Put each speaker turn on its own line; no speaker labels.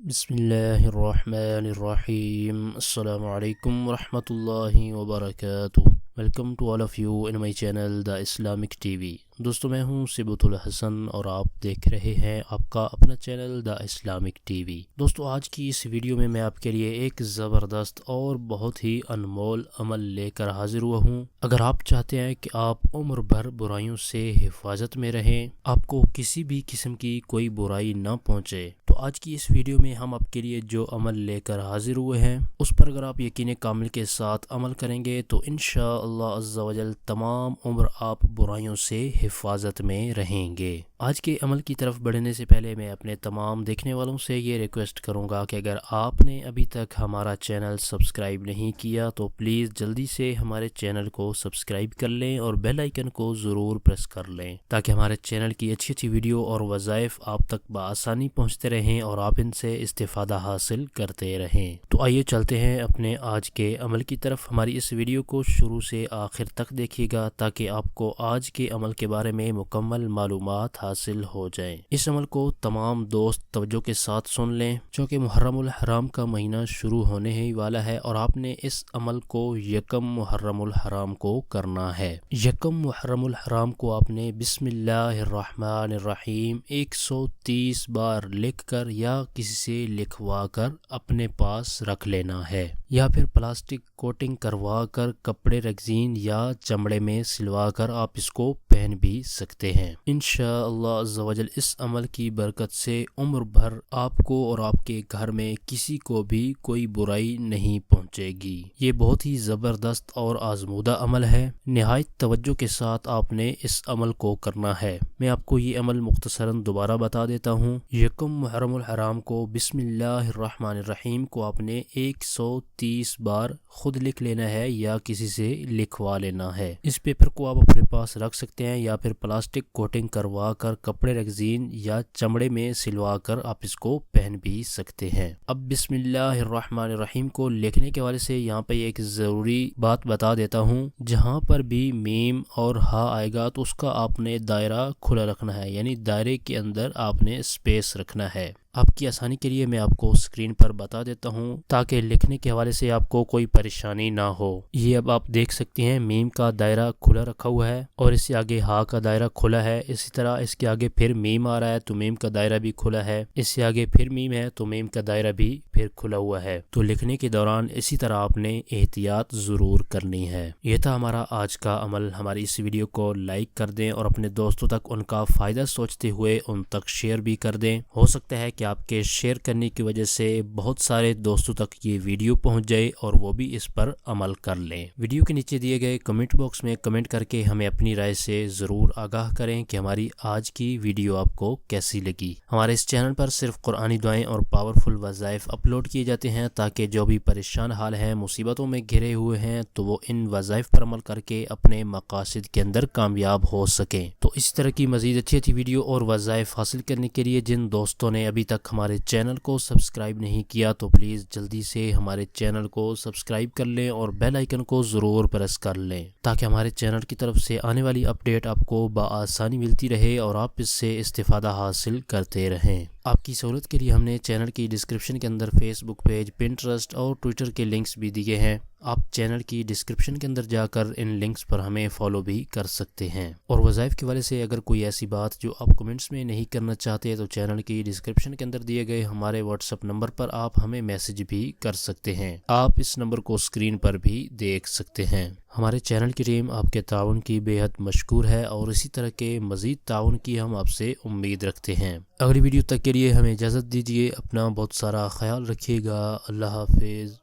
بسم اللہ الرحمن الرحیم۔ السلام علیکم ورحمۃ اللہ وبرکاتہ۔ Welcome to all of you in my channel the Islamic T V. دوستو میں ہوں صبۃ الحسن اور آپ دیکھ رہے ہیں آپ کا اپنا channel the Islamic T V. دوستو آج کی اس ویڈیو میں آپ کے لیے ایک زبردست اور بہت ہی انمول عمل لے کر حاضر ہوا ہوں۔ اگر آپ چاہتے ہیں کہ آپ عمر بھر برائیوں سے حفاظت میں رہیں، آپ کو کسی بھی قسم کی کوئی برائی نہ پہنچے، تو آج کی اس ویڈیو میں ہم آپ کے لیے جو عمل لے کر حاضر ہوئے ہیں اس پر اگر آپ یقین کامل کے ساتھ عمل کریں گے تو انشاءاللہ عز و جل تمام عمر آپ برائیوں سے حفاظت میں رہیں گے۔ آج کے عمل کی طرف بڑھنے سے پہلے میں اپنے تمام دیکھنے والوں سے یہ ریکویسٹ کروں گا کہ اگر آپ نے ابھی تک ہمارا چینل سبسکرائب نہیں کیا تو پلیز جلدی سے ہمارے چینل کو سبسکرائب کر لیں اور بیل آئیکن کو ضرور پریس کر لیں تاکہ ہمارے چینل کی اچھی اچھی ویڈیو اور وظائف آپ تک بآسانی پہنچتے رہیں اور آپ ان سے استفادہ حاصل کرتے رہیں۔ تو آئیے چلتے ہیں اپنے آج کے عمل کی طرف۔ ہماری اس ویڈیو کو شروع سے آخر تک دیکھیے گا تاکہ آپ کو آج کے عمل کے بارے میں مکمل معلومات حاصل ہو جائیں۔ اس عمل کو تمام دوست توجہ کے ساتھ سن لیں چونکہ محرم الحرام کا مہینہ شروع ہونے ہی والا ہے اور آپ نے اس عمل کو یکم محرم الحرام کو کرنا ہے۔ یکم محرم الحرام کو آپ نے بسم اللہ الرحمن الرحیم 130 بار لکھ کر یا کسی سے لکھوا کر اپنے پاس رکھ لینا ہے، یا پھر پلاسٹک کوٹنگ کروا کر کپڑے رنگین یا چمڑے میں سلوا کر آپ اس کو پہن بھی سکتے ہیں۔ انشاءاللہ عز و جل اس عمل کی برکت سے عمر بھر آپ کو اور آپ کے گھر میں کسی کو بھی کوئی برائی نہیں پہنچے گی۔ یہ بہت ہی زبردست اور آزمودہ عمل ہے، نہایت توجہ کے ساتھ آپ نے اس عمل کو کرنا ہے۔ میں آپ کو یہ عمل مختصراً دوبارہ بتا دیتا ہوں۔ یکم محرم الحرام کو بسم اللہ الرحمن الرحیم کو آپ نے 130 بار خود لکھ لینا ہے یا کسی سے لکھوا لینا ہے۔ اس پیپر کو آپ اپنے پاس رکھ سکتے ہیں یا پھر پلاسٹک کوٹنگ کروا کر کپڑے رنگین یا چمڑے میں سلوا کر آپ اس کو پہن بھی سکتے ہیں۔ اب بسم اللہ الرحمن الرحیم کو لکھنے کے حوالے سے یہاں پہ ایک ضروری بات بتا دیتا ہوں، جہاں پر بھی میم اور ہا آئے گا تو اس کا آپ نے دائرہ کھلا رکھنا ہے، یعنی دائرے کے اندر آپ نے اسپیس رکھنا ہے۔ آپ کی آسانی کے لیے میں آپ کو اسکرین پر بتا دیتا ہوں تاکہ لکھنے کے حوالے سے آپ کو کوئی پریشانی نہ ہو۔ یہ اب آپ دیکھ سکتے ہیں میم کا دائرہ کھلا رکھا ہوا ہے اور اس سے آگے ہا کا دائرہ کھلا ہے، اسی طرح اس کے آگے پھر میم آ رہا ہے تو میم کا دائرہ بھی کھلا ہے، اس سے آگے پھر میم ہے تو میم کا دائرہ بھی پھر کھلا ہوا ہے۔ تو لکھنے کے دوران اسی طرح آپ نے احتیاط ضرور کرنی ہے۔ یہ تھا ہمارا آج کا عمل۔ ہماری اس ویڈیو کو لائک کر دیں اور اپنے دوستوں تک ان کا فائدہ سوچتے ہوئے ان تک شیئر بھی کر دیں۔ ہو سکتا ہے کہ آپ کے شیئر کرنے کی وجہ سے بہت سارے دوستوں تک یہ ویڈیو پہنچ جائے اور وہ بھی اس پر عمل کر لیں۔ ویڈیو کے نیچے دیے گئے کمنٹ باکس میں کمنٹ کر کے ہمیں اپنی رائے سے ضرور آگاہ کریں کہ ہماری آج کی ویڈیو آپ کو کیسی لگی۔ ہمارے اس چینل پر صرف قرآنی دعائیں اور پاورفل وظائف اپلوڈ کیے جاتے ہیں تاکہ جو بھی پریشان حال ہیں، مصیبتوں میں گھرے ہوئے ہیں تو وہ ان وظائف پر عمل کر کے اپنے مقاصد کے اندر کامیاب ہو سکیں۔ تو اس طرح کی مزید اچھی اچھی ویڈیو اور وظائف حاصل کرنے کے لیے جن دوستوں نے ابھی تک ہمارے چینل کو سبسکرائب نہیں کیا تو پلیز جلدی سے ہمارے چینل کو سبسکرائب کر لیں اور بیل آئیکن کو ضرور پریس کر لیں تاکہ ہمارے چینل کی طرف سے آنے والی اپڈیٹ آپ کو بآسانی ملتی رہے اور آپ اس سے استفادہ حاصل کرتے رہیں۔ آپ کی سہولت کے لیے ہم نے چینل کی ڈسکرپشن کے اندر فیس بک پیج، پنٹرسٹ اور ٹویٹر کے لنکس بھی دیے ہیں۔ آپ چینل کی ڈسکرپشن کے اندر جا کر ان لنکس پر ہمیں فالو بھی کر سکتے ہیں۔ اور وظائف کے والے سے اگر کوئی ایسی بات جو آپ کمنٹس میں نہیں کرنا چاہتے تو چینل کی ڈسکرپشن کے اندر دیے گئے ہمارے واٹس ایپ نمبر پر آپ ہمیں میسج بھی کر سکتے ہیں۔ آپ اس نمبر کو اسکرین پر بھی دیکھ سکتے ہیں۔ ہمارے چینل کی ٹیم آپ کے تعاون کی بے حد مشکور ہے اور اسی طرح کے مزید تعاون کی ہم آپ سے امید رکھتے ہیں۔ اگلی ویڈیو تک کے لیے ہمیں اجازت دیجیے۔ اپنا بہت سارا خیال رکھیے گا۔ اللہ حافظ۔